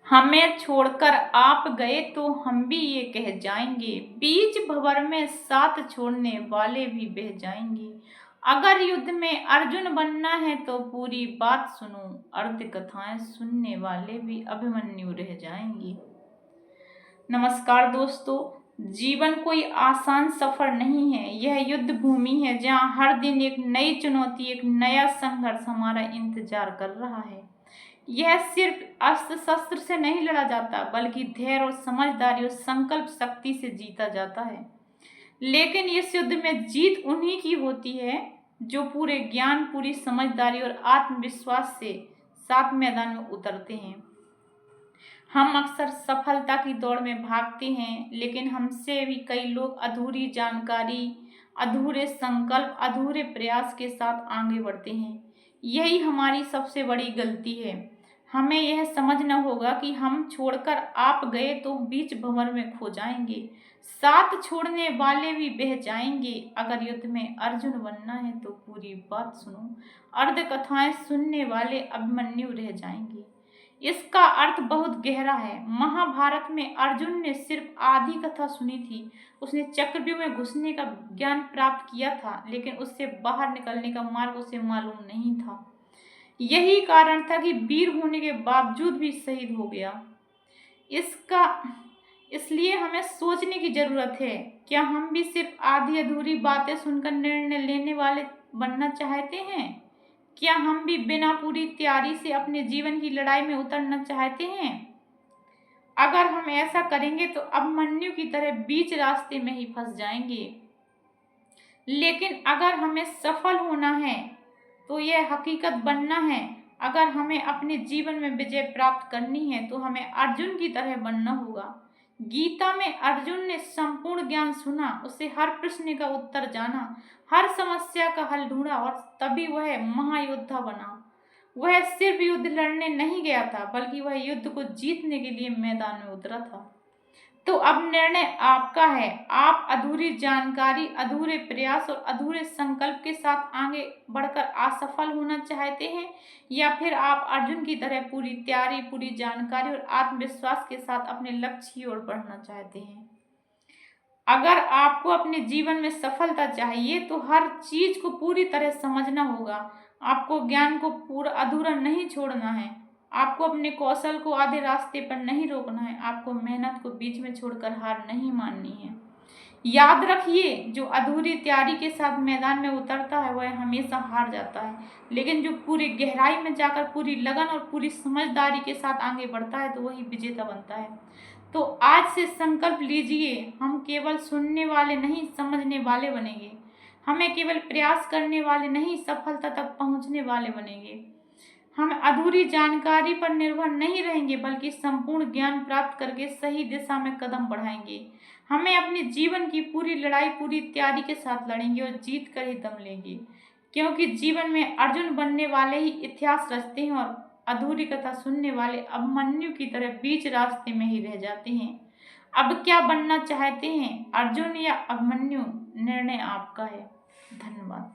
हमें छोड़कर आप गए तो हम भी ये कह जाएंगे, बीच भंवर में साथ छोड़ने वाले भी बह जाएंगे। अगर युद्ध में अर्जुन बनना है तो पूरी बात सुनो, अर्ध कथाएं सुनने वाले भी अभिमन्यु रह जाएंगे। नमस्कार दोस्तों, जीवन कोई आसान सफर नहीं है। यह युद्ध भूमि है जहाँ हर दिन एक नई चुनौती, एक नया संघर्ष हमारा इंतजार कर रहा है। यह सिर्फ अस्त्र शस्त्र से नहीं लड़ा जाता, बल्कि धैर्य और समझदारी और संकल्प शक्ति से जीता जाता है। लेकिन इस युद्ध में जीत उन्हीं की होती है जो पूरे ज्ञान, पूरी समझदारी और आत्मविश्वास से साथ मैदान में उतरते हैं। हम अक्सर सफलता की दौड़ में भागते हैं, लेकिन हमसे भी कई लोग अधूरी जानकारी, अधूरे संकल्प, अधूरे प्रयास के साथ आगे बढ़ते हैं। यही हमारी सबसे बड़ी गलती है। हमें यह समझना होगा कि हम छोड़कर आप गए तो बीच भंवर में खो जाएंगे, साथ छोड़ने वाले भी बह जाएंगे। अगर युद्ध में अर्जुन बनना है तो पूरी बात सुनो, अर्ध कथाएं सुनने वाले अभिमन्यु रह जाएंगे। इसका अर्थ बहुत गहरा है। महाभारत में अर्जुन ने सिर्फ आधी कथा सुनी थी। उसने चक्रव्यूह में घुसने का ज्ञान प्राप्त किया था, लेकिन उससे बाहर निकलने का मार्ग उसे मालूम नहीं था। यही कारण था कि वीर होने के बावजूद भी शहीद हो गया। इसलिए हमें सोचने की जरूरत है, क्या हम भी सिर्फ आधी अधूरी बातें सुनकर निर्णय लेने वाले बनना चाहते हैं? क्या हम भी बिना पूरी तैयारी से अपने जीवन की लड़ाई में उतरना चाहते हैं? अगर हम ऐसा करेंगे तो अभिमन्यु की तरह बीच रास्ते में ही फंस जाएंगे। लेकिन अगर हमें सफल होना है तो यह हकीकत बनना है। अगर हमें अपने जीवन में विजय प्राप्त करनी है तो हमें अर्जुन की तरह बनना होगा। गीता में अर्जुन ने संपूर्ण ज्ञान सुना, उसे हर प्रश्न का उत्तर जाना, हर समस्या का हल ढूंढा और तभी वह महायोद्धा बना। वह सिर्फ युद्ध लड़ने नहीं गया था, बल्कि वह युद्ध को जीतने के लिए मैदान में उतरा था। तो अब निर्णय आपका है। आप अधूरी जानकारी, अधूरे प्रयास और अधूरे संकल्प के साथ आगे बढ़कर असफल होना चाहते हैं, या फिर आप अर्जुन की तरह पूरी तैयारी, पूरी जानकारी और आत्मविश्वास के साथ अपने लक्ष्य की ओर बढ़ना चाहते हैं? अगर आपको अपने जीवन में सफलता चाहिए तो हर चीज को पूरी तरह समझना होगा। आपको ज्ञान को पूरा अधूरा नहीं छोड़ना है। आपको अपने कौशल को आधे रास्ते पर नहीं रोकना है। आपको मेहनत को बीच में छोड़कर हार नहीं माननी है। याद रखिए, जो अधूरी तैयारी के साथ मैदान में उतरता है वह हमेशा हार जाता है, लेकिन जो पूरी गहराई में जाकर पूरी लगन और पूरी समझदारी के साथ आगे बढ़ता है तो वही विजेता बनता है। तो आज से संकल्प लीजिए, हम केवल सुनने वाले नहीं, समझने वाले बनेंगे। हमें केवल प्रयास करने वाले नहीं, सफलता तक पहुंचने वाले बनेंगे। हम अधूरी जानकारी पर निर्भर नहीं रहेंगे, बल्कि संपूर्ण ज्ञान प्राप्त करके सही दिशा में कदम बढ़ाएंगे। हमें अपने जीवन की पूरी लड़ाई पूरी तैयारी के साथ लड़ेंगे और जीत कर ही दम लेंगे, क्योंकि जीवन में अर्जुन बनने वाले ही इतिहास रचते हैं और अधूरी कथा सुनने वाले अभिमन्यु की तरह बीच रास्ते में ही रह जाते हैं। अब क्या बनना चाहते हैं, अर्जुन या अभिमन्यु? निर्णय आपका है। धन्यवाद।